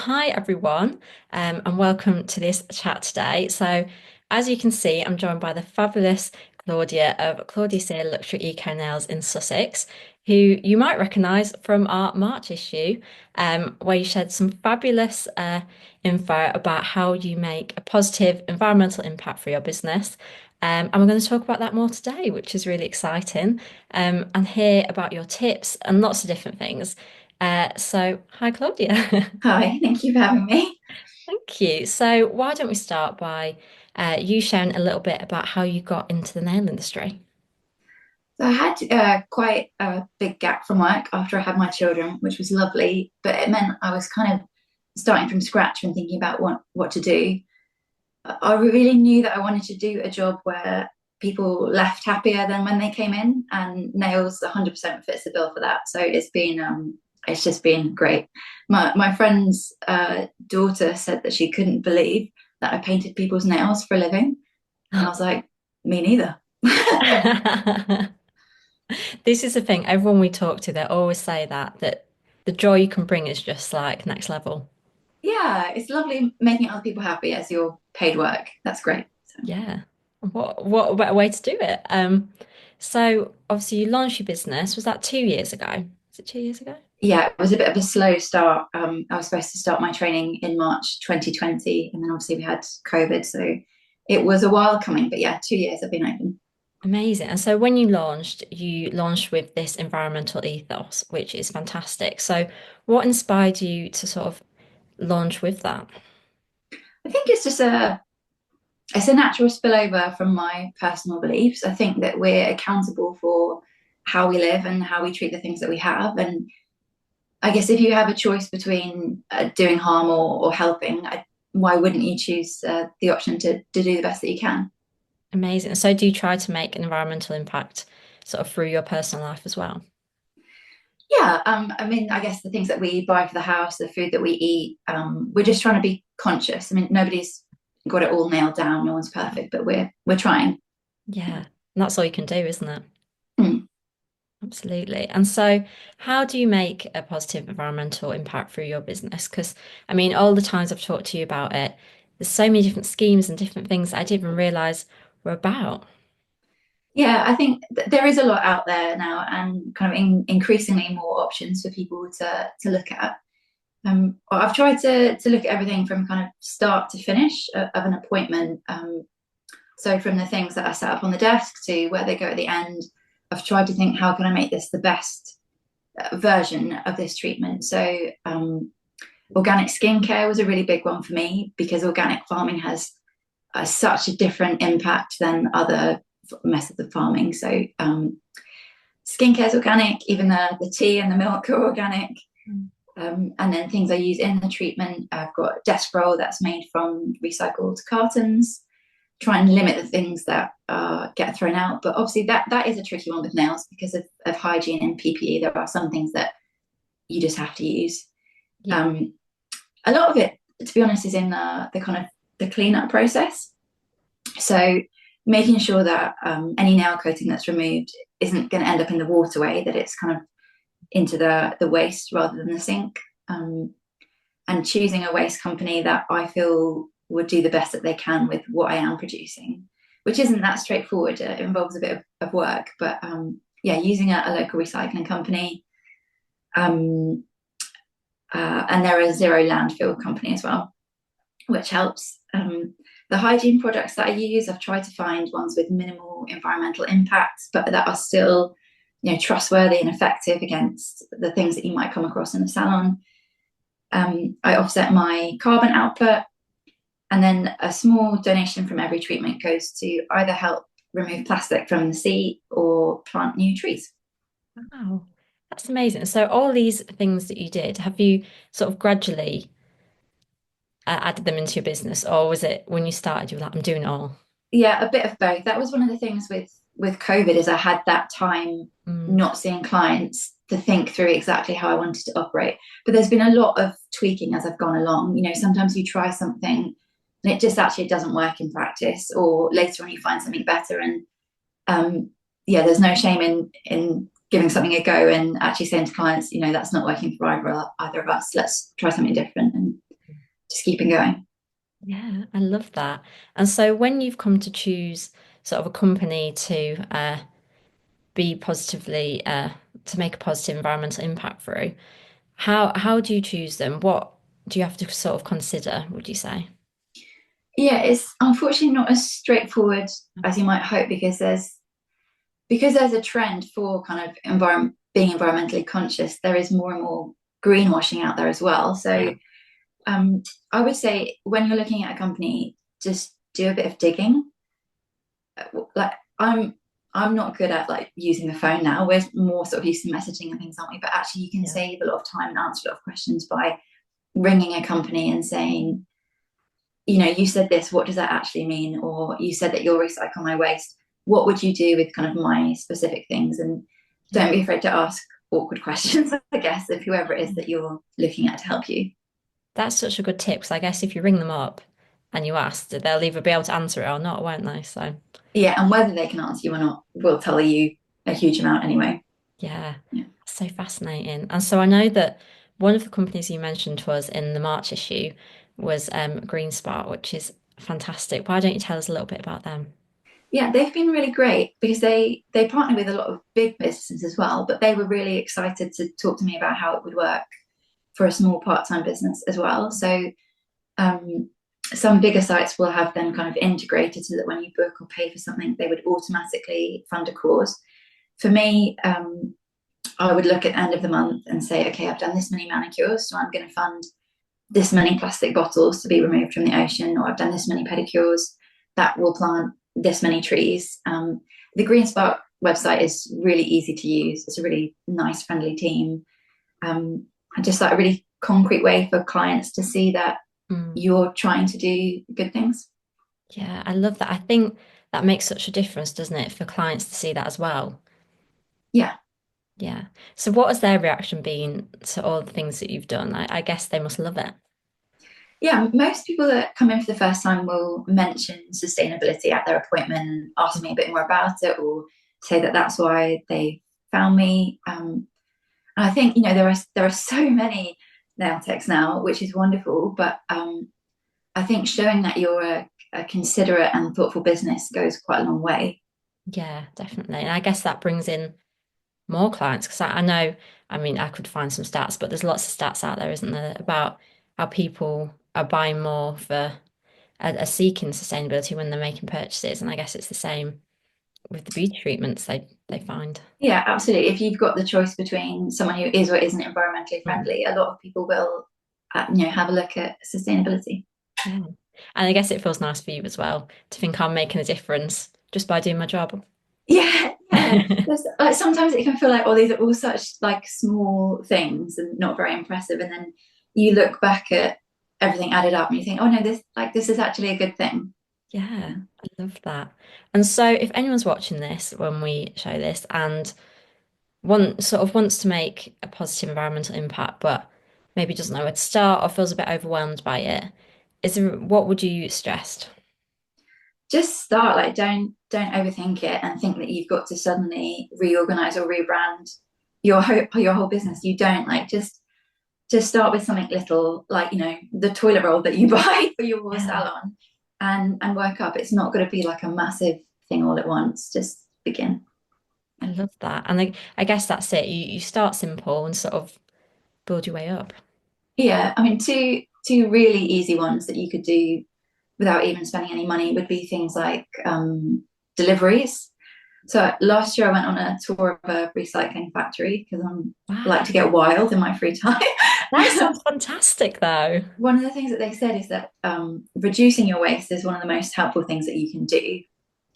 Hi everyone, and welcome to this chat today. So, as you can see, I'm joined by the fabulous Claudia of Claudia Sear Luxury Eco Nails in Sussex, who you might recognise from our March issue, where you shared some fabulous info about how you make a positive environmental impact for your business. And we're going to talk about that more today, which is really exciting, and hear about your tips and lots of different things. So, hi Claudia. Hi, thank you for having me. Thank you. So, why don't we start by you sharing a little bit about how you got into the nail industry? So I had quite a big gap from work after I had my children, which was lovely, but it meant I was kind of starting from scratch when thinking about what to do. I really knew that I wanted to do a job where people left happier than when they came in, and nails 100% fits the bill for that. So it's just been great. My friend's daughter said that she couldn't believe that I painted people's nails for a living, and I was like, me neither. This is the thing, everyone we talk to, they always say that the joy you can bring is just like next level. Yeah, it's lovely making other people happy as your paid work. That's great. So, Yeah. What a better way to do it? So obviously you launched your business. Was that 2 years ago? Is it 2 years ago? yeah, it was a bit of a slow start. I was supposed to start my training in March 2020, and then obviously we had COVID, so it was a while coming. But yeah, 2 years I've been open. Amazing. And so when you launched with this environmental ethos, which is fantastic. So what inspired you to sort of launch with that? I think it's a natural spillover from my personal beliefs. I think that we're accountable for how we live and how we treat the things that we have. And I guess if you have a choice between doing harm or helping, why wouldn't you choose the option to do the best that you can? Amazing. So do you try to make an environmental impact sort of through your personal life as well? Yeah, I mean, I guess the things that we buy for the house, the food that we eat, we're just trying to be conscious. I mean, nobody's got it all nailed down. No one's perfect, but we're trying. Yeah. And that's all you can do, isn't it? Mm. Absolutely. And so, how do you make a positive environmental impact through your business? Because, I mean, all the times I've talked to you about it, there's so many different schemes and different things that I didn't even realize were about. Yeah, I think there is a lot out there now, and kind of increasingly more options for people to look at. I've tried to look at everything from kind of start to finish of an appointment. So from the things that are set up on the desk to where they go at the end, I've tried to think how can I make this the best version of this treatment. So organic skincare was a really big one for me because organic farming has such a different impact than other methods of farming. So skincare is organic, even the tea and the milk are organic. Mm. And then things I use in the treatment, I've got Desprol that's made from recycled cartons. Try and limit the things that get thrown out, but obviously that is a tricky one with nails because of hygiene and PPE. There are some things that you just have to use. Yeah. Um, a lot of it, to be honest, is in the kind of the cleanup process. So making sure that any nail coating that's removed isn't going to end up in the waterway, that it's kind of into the waste rather than the sink. And choosing a waste company that I feel would do the best that they can with what I am producing, which isn't that straightforward. It involves a bit of work, but yeah, using a local recycling company. Um, and they're a zero landfill company as well, which helps. The hygiene products that I use, I've tried to find ones with minimal environmental impact, but that are still, trustworthy and effective against the things that you might come across in the salon. I offset my carbon output, and then a small donation from every treatment goes to either help remove plastic from the sea or plant new trees. Wow. That's amazing. So, all these things that you did, have you sort of gradually added them into your business, or was it when you started, you were like, I'm doing it all? Yeah, a bit of both. That was one of the things with COVID is I had that time Mm. not seeing clients to think through exactly how I wanted to operate. But there's been a lot of tweaking as I've gone along. Sometimes you try something and it just actually doesn't work in practice, or later on you find something better. And yeah, there's no shame in giving something a go and actually saying to clients, that's not working for either of us. Let's try something different. And just keeping going. Yeah, I love that. And so when you've come to choose sort of a company to be positively to make a positive environmental impact through, how do you choose them? What do you have to sort of consider, would you say? Yeah, it's unfortunately not as straightforward as you might hope because there's a trend for kind of being environmentally conscious. There is more and more greenwashing out there as well. Yeah. So I would say when you're looking at a company, just do a bit of digging. Like I'm not good at like using the phone now. We're more sort of used to messaging and things, aren't we? But actually, you can Yeah. save a lot of time and answer a lot of questions by ringing a company and saying, you said this, what does that actually mean? Or you said that you'll recycle my waste. What would you do with kind of my specific things? And Yeah. don't be afraid to ask awkward questions, I guess, of whoever it is that you're looking at to help you. That's such a good tip because I guess if you ring them up and you ask, they'll either be able to answer it or not, won't they? So Yeah, and whether they can answer you or not will tell you a huge amount anyway. yeah, Yeah. so fascinating. And so I know that one of the companies you mentioned to us in the March issue was GreenSpark, which is fantastic. Why don't you tell us a little bit about them? Yeah, they've been really great because they partner with a lot of big businesses as well, but they were really excited to talk to me about how it would work for a small part-time business as well. So um, some bigger sites will have them kind of integrated so that when you book or pay for something, they would automatically fund a cause. For me, I would look at the end of the month and say, okay, I've done this many manicures, so I'm going to fund this many plastic bottles to be removed from the ocean, or I've done this many pedicures that will plant this many trees. The Green Spark website is really easy to use. It's a really nice, friendly team, and just like a really concrete way for clients to see that Mm. you're trying to do good things. Yeah, I love that. I think that makes such a difference, doesn't it, for clients to see that as well? Yeah, Yeah. So what has their reaction been to all the things that you've done? I guess they must love it. yeah. Most people that come in for the first time will mention sustainability at their appointment and ask me a bit more about it, or say that that's why they found me. And I think there are so many nail techs now, which is wonderful. But I think showing that you're a considerate and thoughtful business goes quite a long way. Yeah, definitely. And I guess that brings in more clients because I know, I mean, I could find some stats, but there's lots of stats out there, isn't there, about how people are buying more for are seeking sustainability when they're making purchases. And I guess it's the same with the beauty treatments they find. Yeah, absolutely. If you've got the choice between someone who is or isn't environmentally Mm. friendly, a lot of people will, have a look at sustainability. Yeah. And I guess it feels nice for you as well to think I'm making a difference just by doing my job. Yeah, yeah. Like sometimes it can feel like, oh, these are all such like small things and not very impressive, and then you look back at everything added up and you think, oh no, this is actually a good thing. Yeah, I love that. And so if anyone's watching this when we show this and wants to make a positive environmental impact, but maybe doesn't know where to start or feels a bit overwhelmed by it, what would you suggest? Just start, like don't overthink it and think that you've got to suddenly reorganize or rebrand your whole business. You don't, like, just start with something little, like the toilet roll that you buy for your Yeah, salon, and work up. It's not going to be like a massive thing all at once. Just begin. I love that. And I guess that's it. You start simple and sort of build your way up. Yeah, I mean, two really easy ones that you could do without even spending any money would be things like deliveries. So last year I went on a tour of a recycling factory because I like Wow. to get wild in my free time. That sounds fantastic though. One of the things that they said is that reducing your waste is one of the most helpful things that you can do,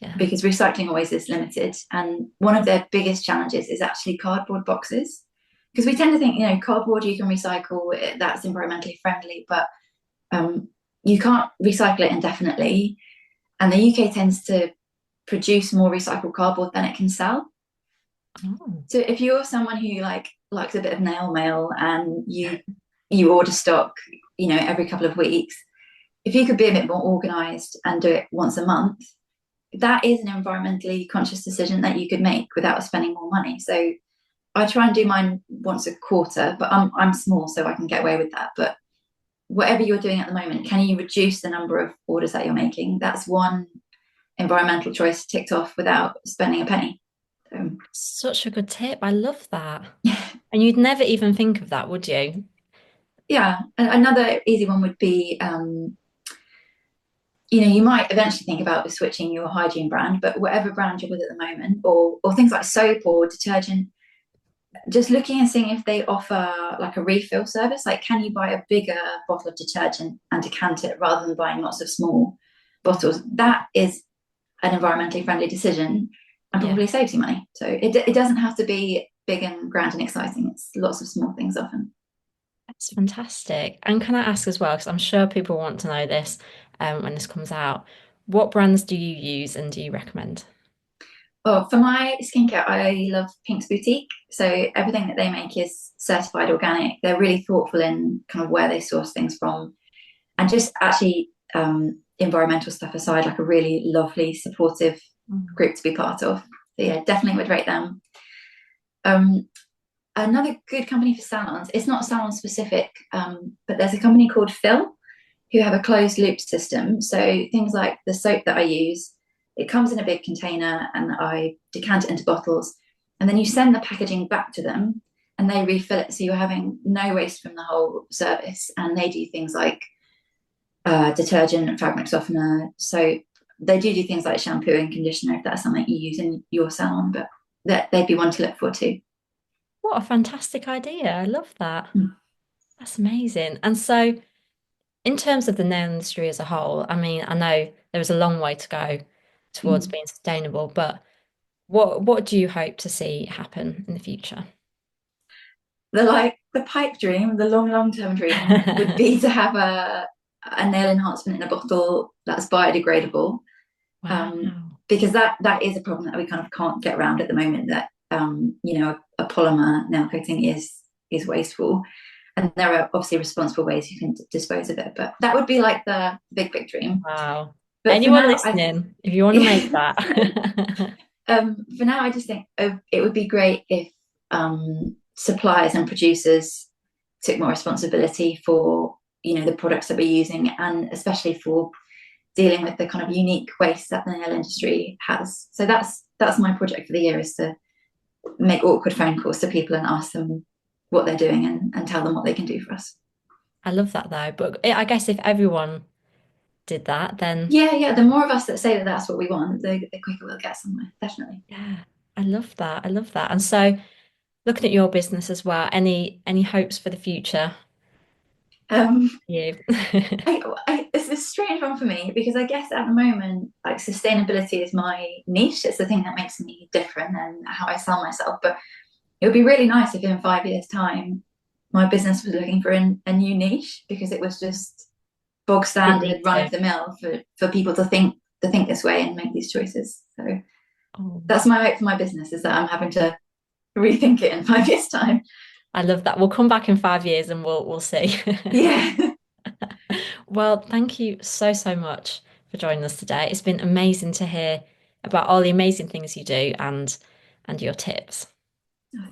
Yeah. because recycling always is limited. And one of their biggest challenges is actually cardboard boxes. Because we tend to think, cardboard you can recycle, that's environmentally friendly, but um, you can't recycle it indefinitely. And the UK tends to produce more recycled cardboard than it can sell. Oh, So if you're someone who likes a bit of nail mail and you order stock, every couple of weeks, if you could be a bit more organized and do it once a month, that is an environmentally conscious decision that you could make without spending more money. So I try and do mine once a quarter, but I'm small, so I can get away with that. But whatever you're doing at the moment, can you reduce the number of orders that you're making? That's one environmental choice ticked off without spending a penny. So, Such a good tip. I love that. And you'd never even think of that, would you? yeah, another easy one would be, you might eventually think about switching your hygiene brand, but whatever brand you're with at the moment, or things like soap or detergent, just looking and seeing if they offer like a refill service. Like, can you buy a bigger bottle of detergent and decant it rather than buying lots of small bottles? That is an environmentally friendly decision and Yeah, probably saves you money. So it doesn't have to be big and grand and exciting. It's lots of small things often. that's fantastic. And can I ask as well, because I'm sure people want to know this when this comes out, what brands do you use and do you recommend? Oh, for my skincare, I love Pink's Boutique. So everything that they make is certified organic. They're really thoughtful in kind of where they source things from, and just actually environmental stuff aside, like a really lovely, supportive Mm. group to be part of. So yeah, definitely would rate them. Um, Another good company for salons. It's not salon specific, but there's a company called Phil who have a closed loop system. So things like the soap that I use, it comes in a big container and I decant it into bottles, and then you send the packaging back to them and they refill it. So you're having no waste from the whole service. And they do things like detergent and fabric softener. So they do things like shampoo and conditioner if that's something you use in your salon, but they'd be one to look for too. What a fantastic idea. I love that. Mm. That's amazing. And so, in terms of the nail industry as a whole, I mean, I know there is a long way to go towards Mm. being sustainable, but what do you hope to see happen in the future? The pipe dream, the long term dream would be to have a nail enhancement in a bottle that's biodegradable. Um, Wow. because that is a problem that we kind of can't get around at the moment. That a polymer nail coating is wasteful, and there are obviously responsible ways you can dispose of it. But that would be like the big dream. Wow. But for Anyone now, I listening, if you want to make yeah, that. for now I just think it would be great if suppliers and producers took more responsibility for the products that we're using, and especially for dealing with the kind of unique waste that the nail industry has. So that's my project for the year, is to make awkward phone calls to people and ask them what they're doing, and tell them what they can do for us. I love that though. But I guess if everyone did that, then Yeah, the more of us that say that that's what we want, the quicker we'll get somewhere, definitely. yeah, I love that. I love that. And so looking at your business as well, any hopes for the future? Um, You. it's a strange one for me because I guess at the moment, like, sustainability is my niche. It's the thing that makes me different and how I sell myself. But it would be really nice if in 5 years' time, my business was looking for a new niche, because it was just bog Didn't need standard, run to. of the mill for people to think this way and make these choices. So Oh, that's my hope for my business, is that I'm having to rethink it in 5 years' time. I love that. We'll come back in 5 years and we'll see. Yeah. Well, thank you so much for joining us today. It's been amazing to hear about all the amazing things you do and your tips.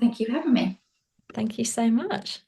Thank you for having me. Thank you so much.